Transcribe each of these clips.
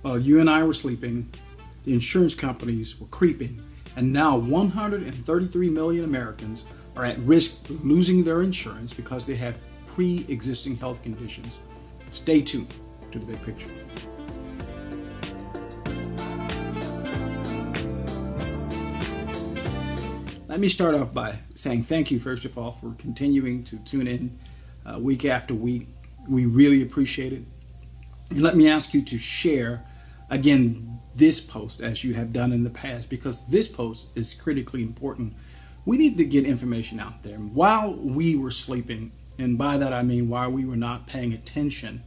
While you and I were sleeping, the insurance companies were creeping, and now 133 million Americans are at risk of losing their insurance because they have pre-existing health conditions. Stay tuned to the big picture. Let me start off by saying thank you, first of all, for continuing to tune in week after week. We really appreciate it. And let me ask you to share, again, this post as you have done in the past, because this post is critically important. We need to get information out there. While we were sleeping, and by that I mean while we were not paying attention,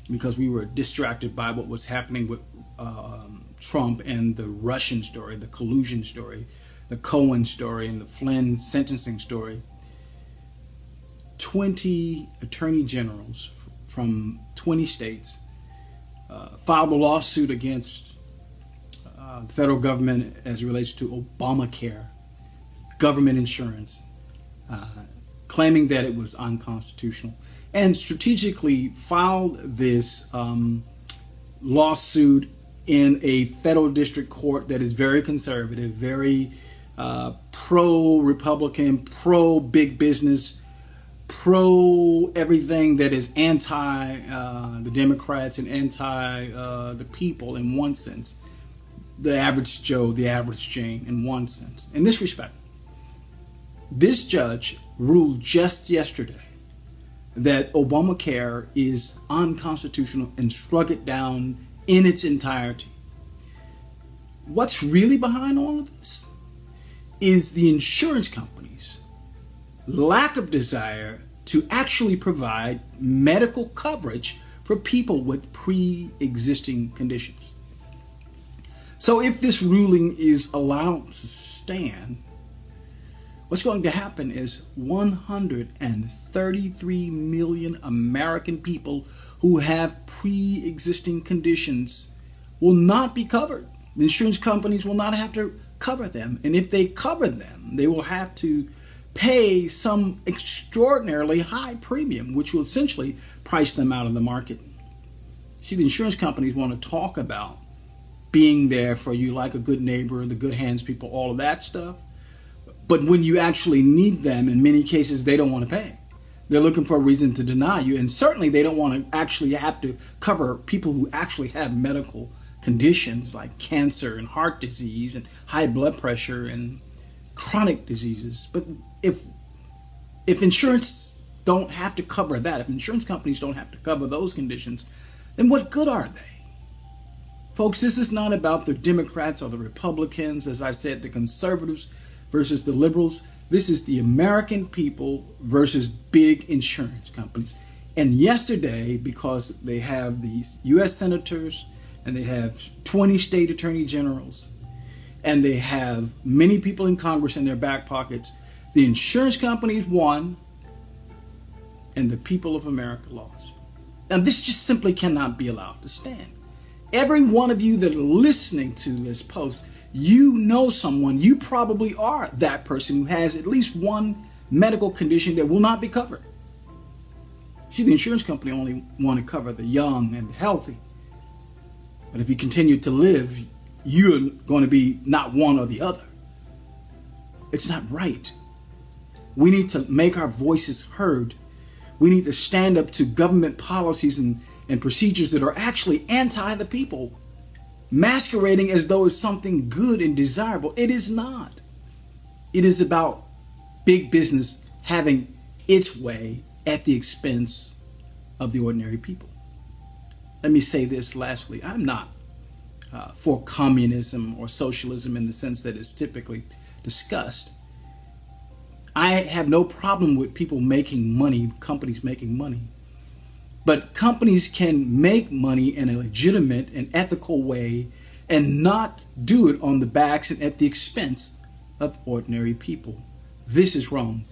because we were distracted by what was happening with Trump and the Russian story, the collusion story, the Cohen story, and the Flynn sentencing story, 20 attorney generals from 20 states filed a lawsuit against the federal government as it relates to Obamacare, government insurance, claiming that it was unconstitutional, and strategically filed this lawsuit in a federal district court that is very conservative, very pro-Republican, pro-big business, pro-everything that is anti the Democrats and anti the people in one sense, the average Joe, the average Jane in one sense. In this respect, this judge ruled just yesterday that Obamacare is unconstitutional and struck it down in its entirety. What's really behind all of this is the insurance companies' lack of desire to actually provide medical coverage for people with pre-existing conditions. So if this ruling is allowed to stand, what's going to happen is 133 million American people who have pre-existing conditions will not be covered. The insurance companies will not have to cover them. And if they cover them, they will have to pay some extraordinarily high premium, which will essentially price them out of the market. See, the insurance companies want to talk about being there for you like a good neighbor, the good hands people, all of that stuff. But when you actually need them, in many cases, they don't want to pay. They're looking for a reason to deny you. And certainly they don't want to actually have to cover people who actually have medical conditions like cancer and heart disease and high blood pressure and chronic diseases. But if insurance don't have to cover that, if insurance companies don't have to cover those conditions, then what good are they? Folks, this is not about the Democrats or the Republicans, as I said, the conservatives versus the liberals. This is the American people versus big insurance companies. And yesterday, because they have these U.S. senators and they have 20 state attorney generals and they have many people in Congress in their back pockets, the insurance companies won and the people of America lost. Now, this just simply cannot be allowed to stand. Every one of you that are listening to this post, you know someone, you probably are that person who has at least one medical condition that will not be covered. See, the insurance company only want to cover the young and the healthy. But if you continue to live, you're going to be not one or the other. It's not right. We need to make our voices heard. We need to stand up to government policies and procedures that are actually anti the people, masquerading as though it's something good and desirable. It is not. It is about big business having its way at the expense of the ordinary people. Let me say this lastly. I'm not for communism or socialism in the sense that it's typically discussed. I have no problem with people making money, companies making money. But companies can make money in a legitimate and ethical way and not do it on the backs and at the expense of ordinary people. This is wrong.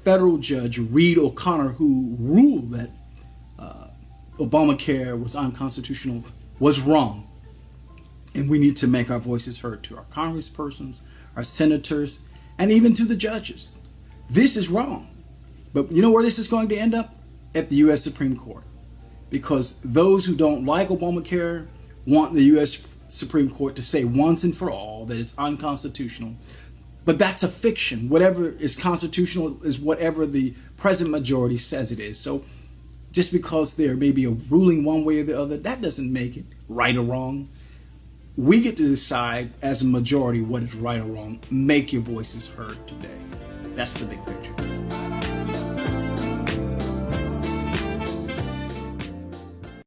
Federal Judge Reed O'Connor, who ruled that Obamacare was unconstitutional, was wrong. And we need to make our voices heard to our congresspersons, our senators, and even to the judges. This is wrong. But you know where this is going to end up? At the U.S. Supreme Court. Because those who don't like Obamacare want the U.S. Supreme Court to say once and for all that it's unconstitutional. But that's a fiction. Whatever is constitutional is whatever the present majority says it is. So just because there may be a ruling one way or the other, that doesn't make it right or wrong. We get to decide as a majority what is right or wrong. Make your voices heard today. That's the big picture.